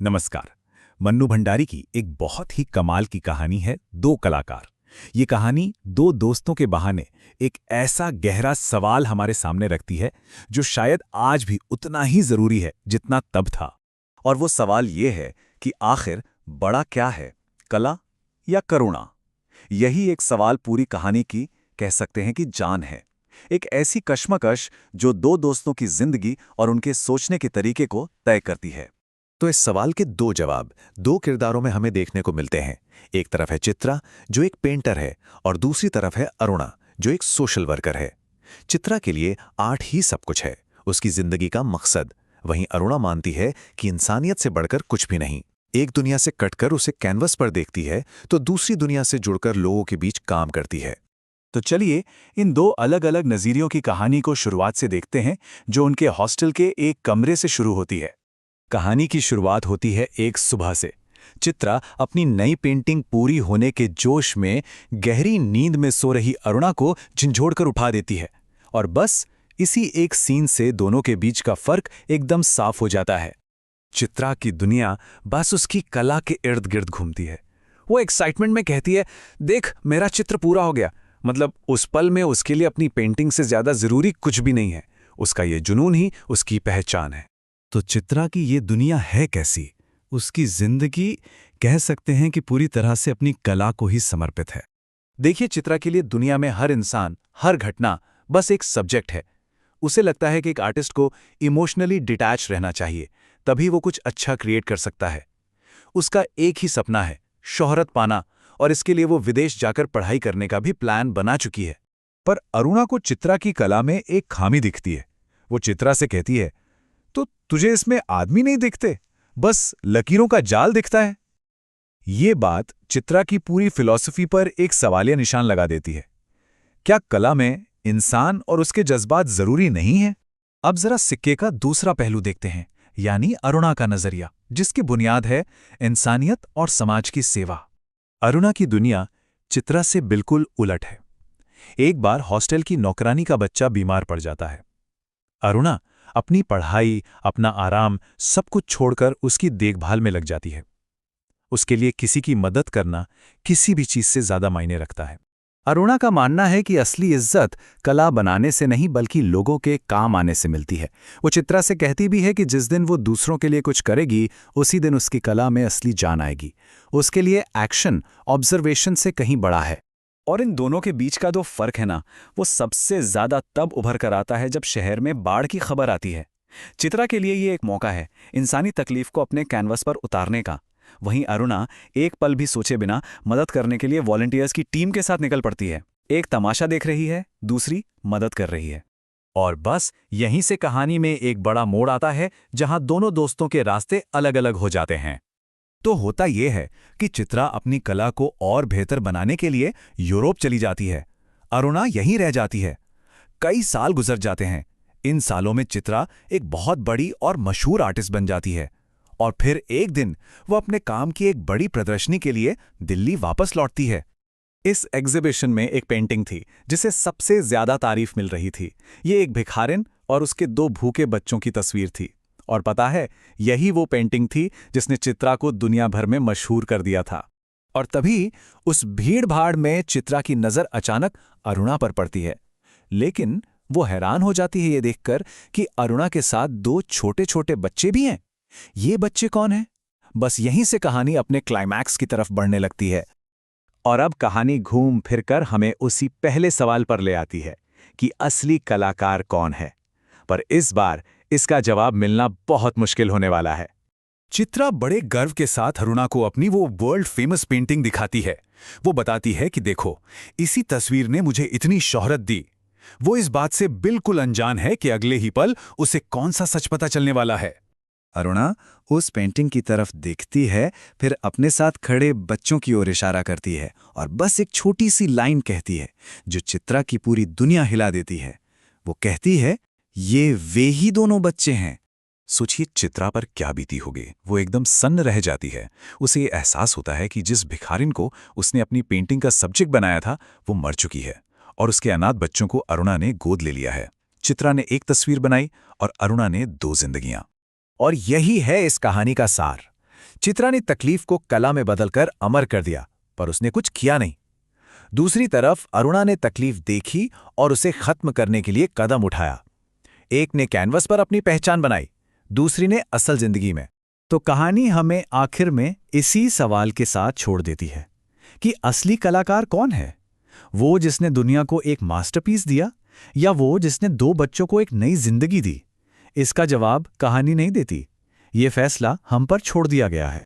नमस्कार। मन्नू भंडारी की एक बहुत ही कमाल की कहानी है दो कलाकार। ये कहानी दो दोस्तों के बहाने एक ऐसा गहरा सवाल हमारे सामने रखती है जो शायद आज भी उतना ही जरूरी है जितना तब था। और वो सवाल ये है कि आखिर बड़ा क्या है, कला या करुणा? यही एक सवाल पूरी कहानी की कह सकते हैं कि जान है। एक ऐसी कश्मकश जो दो दोस्तों की जिंदगी और उनके सोचने के तरीके को तय करती है। तो इस सवाल के दो जवाब दो किरदारों में हमें देखने को मिलते हैं। एक तरफ है चित्रा, जो एक पेंटर है, और दूसरी तरफ है अरुणा, जो एक सोशल वर्कर है। चित्रा के लिए आर्ट ही सब कुछ है, उसकी जिंदगी का मकसद। वहीं अरुणा मानती है कि इंसानियत से बढ़कर कुछ भी नहीं। एक दुनिया से कटकर उसे कैनवस पर देखती है तो दूसरी दुनिया से जुड़कर लोगों के बीच काम करती है। तो चलिए इन दो अलग अलग नज़रियों की कहानी को शुरुआत से देखते हैं, जो उनके हॉस्टल के एक कमरे से शुरू होती है। कहानी की शुरुआत होती है एक सुबह से। चित्रा अपनी नई पेंटिंग पूरी होने के जोश में गहरी नींद में सो रही अरुणा को झंझोड़कर उठा देती है, और बस इसी एक सीन से दोनों के बीच का फर्क एकदम साफ हो जाता है। चित्रा की दुनिया बस उसकी कला के इर्द गिर्द घूमती है। वो एक्साइटमेंट में कहती है, देख मेरा चित्र पूरा हो गया। मतलब उस पल में उसके लिए अपनी पेंटिंग से ज्यादा जरूरी कुछ भी नहीं है। उसका ये जुनून ही उसकी पहचान है। तो चित्रा की ये दुनिया है कैसी? उसकी जिंदगी कह सकते हैं कि पूरी तरह से अपनी कला को ही समर्पित है। देखिए, चित्रा के लिए दुनिया में हर इंसान, हर घटना बस एक सब्जेक्ट है। उसे लगता है कि एक आर्टिस्ट को इमोशनली डिटैच रहना चाहिए, तभी वो कुछ अच्छा क्रिएट कर सकता है। उसका एक ही सपना है, शोहरत पाना, और इसके लिए वो विदेश जाकर पढ़ाई करने का भी प्लान बना चुकी है। पर अरुणा को चित्रा की कला में एक खामी दिखती है। वो चित्रा से कहती है, तो तुझे इसमें आदमी नहीं दिखते, बस लकीरों का जाल दिखता है। ये बात चित्रा की पूरी फिलॉसफी पर एक सवालिया निशान लगा देती है। क्या कला में इंसान और उसके जज्बात जरूरी नहीं हैं? अब जरा सिक्के का दूसरा पहलू देखते हैं, यानी अरुणा का नजरिया, जिसकी बुनियाद है इंसानियत और समाज की सेवा। अरुणा की दुनिया चित्रा से बिल्कुल उलट है। एक बार हॉस्टल की नौकरानी का बच्चा बीमार पड़ जाता है। अरुणा अपनी पढ़ाई, अपना आराम सब कुछ छोड़कर उसकी देखभाल में लग जाती है। उसके लिए किसी की मदद करना किसी भी चीज से ज्यादा मायने रखता है। अरुणा का मानना है कि असली इज्जत कला बनाने से नहीं बल्कि लोगों के काम आने से मिलती है। वो चित्रा से कहती भी है कि जिस दिन वो दूसरों के लिए कुछ करेगी, उसी दिन उसकी कला में असली जान आएगी। उसके लिए एक्शन ऑब्जर्वेशन से कहीं बड़ा है। और इन दोनों के बीच का जो फर्क है ना, वो सबसे ज्यादा तब उभर कर आता है जब शहर में बाढ़ की खबर आती है। चित्रा के लिए ये एक मौका है इंसानी तकलीफ को अपने कैनवस पर उतारने का। वहीं अरुणा एक पल भी सोचे बिना मदद करने के लिए वॉलंटियर्स की टीम के साथ निकल पड़ती है। एक तमाशा देख रही है, दूसरी मदद कर रही है। और बस यहीं से कहानी में एक बड़ा मोड़ आता है, जहां दोनों दोस्तों के रास्ते अलग अलग हो जाते हैं। तो होता यह है कि चित्रा अपनी कला को और बेहतर बनाने के लिए यूरोप चली जाती है। अरुणा यहीं रह जाती है। कई साल गुजर जाते हैं। इन सालों में चित्रा एक बहुत बड़ी और मशहूर आर्टिस्ट बन जाती है, और फिर एक दिन वो अपने काम की एक बड़ी प्रदर्शनी के लिए दिल्ली वापस लौटती है। इस एग्जीबिशन में एक पेंटिंग थी जिसे सबसे ज्यादा तारीफ मिल रही थी। ये एक भिखारिन और उसके दो भूखे बच्चों की तस्वीर थी। और पता है, यही वो पेंटिंग थी जिसने चित्रा को दुनिया भर में मशहूर कर दिया था। और तभी उस भीड़-भाड़ में चित्रा की नजर अचानक अरुणा पर पड़ती है। लेकिन वो हैरान हो जाती है ये देखकर कि अरुणा के साथ दो छोटे-छोटे बच्चे भी हैं। ये बच्चे कौन हैं? बस यहीं से कहानी अपने क्लाइमैक्स की तरफ बढ़ने लगती है। और अब कहानी घूम फिरकर हमें उसी पहले सवाल पर ले आती है कि असली कलाकार कौन है। पर इस बार इसका जवाब मिलना बहुत मुश्किल होने वाला है। चित्रा बड़े गर्व के साथ अरुणा को अपनी वो वर्ल्ड फेमस पेंटिंग दिखाती है। वो बताती है कि देखो, इसी तस्वीर ने मुझे इतनी शोहरत दी। वो इस बात से बिल्कुल अनजान है कि अगले ही पल उसे कौन सा सच पता चलने वाला है। अरुणा उस पेंटिंग की तरफ देखती है, फिर अपने साथ खड़े बच्चों की ओर इशारा करती है और बस एक छोटी सी लाइन कहती है जो चित्रा की पूरी दुनिया हिला देती है। वो कहती है, ये वे ही दोनों बच्चे हैं। सोचिए चित्रा पर क्या बीती होगी। वो एकदम सन्न रह जाती है। उसे ये एहसास होता है कि जिस भिखारिन को उसने अपनी पेंटिंग का सब्जेक्ट बनाया था, वो मर चुकी है, और उसके अनाथ बच्चों को अरुणा ने गोद ले लिया है। चित्रा ने एक तस्वीर बनाई और अरुणा ने दो जिंदगियां। और यही है इस कहानी का सार। चित्रा ने तकलीफ को कला में बदलकर अमर कर दिया, पर उसने कुछ किया नहीं। दूसरी तरफ अरुणा ने तकलीफ देखी और उसे खत्म करने के लिए कदम उठाया। एक ने कैनवस पर अपनी पहचान बनाई, दूसरी ने असल जिंदगी में। तो कहानी हमें आखिर में इसी सवाल के साथ छोड़ देती है कि असली कलाकार कौन है? वो जिसने दुनिया को एक मास्टरपीस दिया, या वो जिसने दो बच्चों को एक नई जिंदगी दी? इसका जवाब कहानी नहीं देती, ये फैसला हम पर छोड़ दिया गया है।